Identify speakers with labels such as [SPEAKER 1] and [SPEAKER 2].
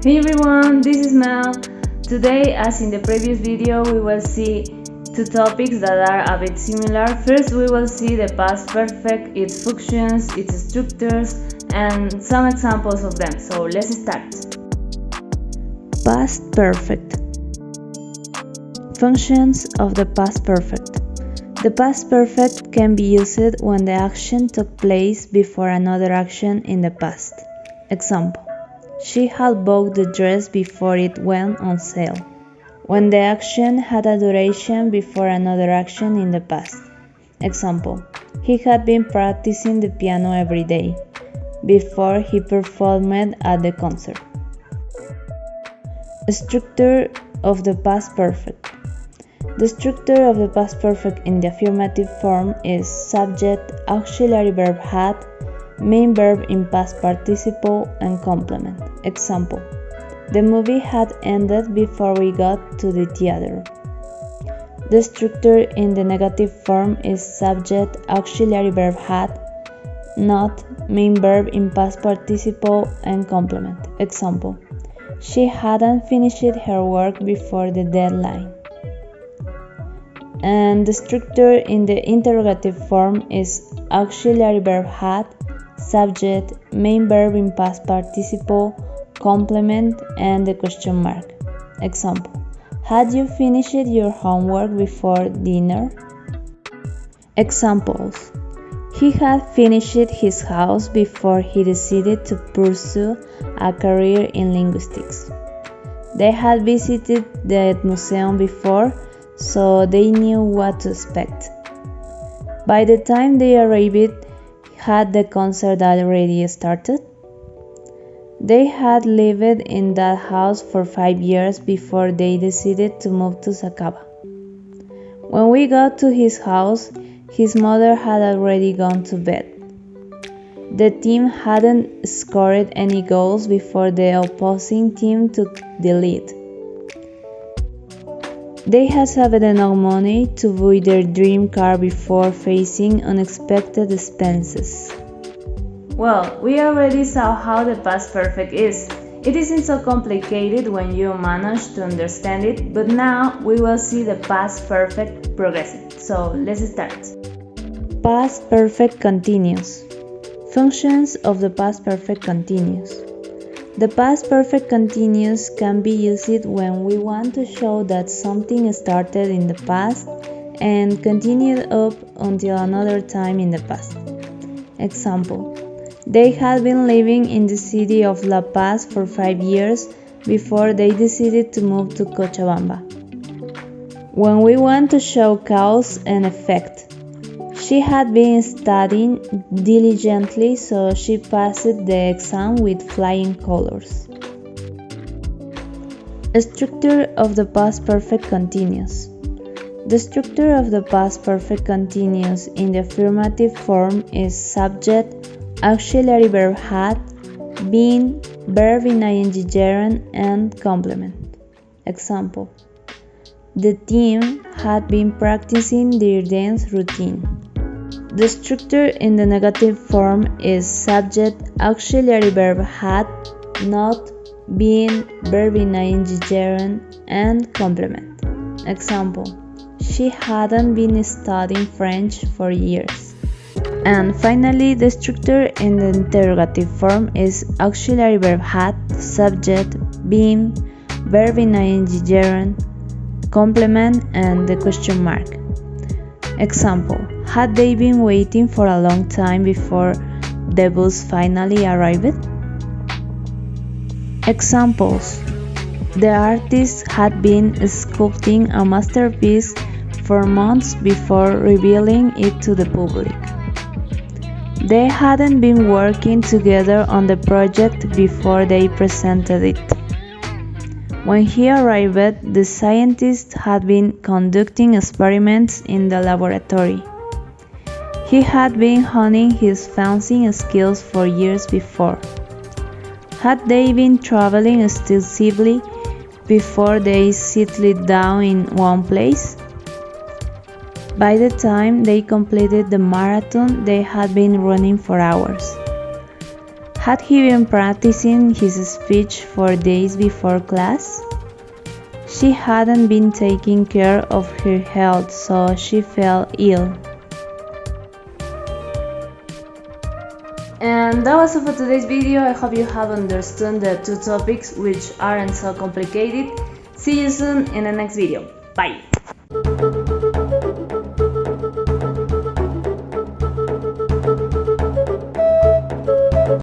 [SPEAKER 1] Hey everyone, this is Mel. Today, as in the previous video, we will see two topics that are a bit similar. First, we will see the past perfect, its functions, its structures, and some examples of them. So let's start.
[SPEAKER 2] Past perfect. Functions of the past perfect. The past perfect can be used when the action took place before another action in the past. Example: she had bought the dress before it went on sale. When the action had a duration before another action in the past. Example: he had been practicing the piano every day before he performed at the concert. Structure of the past perfect. The structure of the past perfect in the affirmative form is subject, auxiliary verb had, main verb in past participle, and complement. Example: the movie had ended before we got to the theater. The structure in the negative form is subject, auxiliary verb had, not, main verb in past participle, and complement. Example: she hadn't finished her work before the deadline. And the structure in the interrogative form is auxiliary verb had, subject, main verb in past participle, complement, and the question mark. Example: had you finished your homework before dinner? Examples: he had finished his house before he decided to pursue a career in linguistics. They had visited the museum before, so they knew what to expect. By the time they arrived, had the concert already started? They had lived in that house for 5 years before they decided to move to Sacaba. When we got to his house, his mother had already gone to bed. The team hadn't scored any goals before the opposing team took the lead. They had saved enough money to buy their dream car before facing unexpected expenses.
[SPEAKER 1] Well, we already saw how the past perfect is. It isn't so complicated when you manage to understand it, but now we will see the past perfect progressive. So let's start.
[SPEAKER 2] Past perfect continuous. Functions of the past perfect continuous. The past perfect continuous can be used when we want to show that something started in the past and continued up until another time in the past. Example: they had been living in the city of La Paz for 5 years before they decided to move to Cochabamba. When we want to show cause and effect: she had been studying diligently, so she passed the exam with flying colors. Structure of the past perfect continuous. The structure of the past perfect continuous in the affirmative form is subject, auxiliary verb had, been, verb in ing gerund, and complement. Example: the team had been practicing their dance routine. The structure in the negative form is subject, auxiliary verb had, not, been, verb in ing gerund, and complement. Example: she hadn't been studying French for years. And finally, the structure in the interrogative form is auxiliary verb had, subject, been, verb in ing gerund, complement, and the question mark. Example: had they been waiting for a long time before the bus finally arrived? Examples: the artist had been sculpting a masterpiece for months before revealing it to the public. They hadn't been working together on the project before they presented it. When he arrived, the scientist had been conducting experiments in the laboratory. He had been honing his fencing skills for years before. Had they been traveling extensively before they settled down in one place? By the time they completed the marathon, they had been running for hours. Had he been practicing his speech for days before class? She hadn't been taking care of her health, so she fell ill.
[SPEAKER 1] And that was all for today's video. I hope you have understood the two topics, which aren't so complicated. See you soon in the next video. Bye!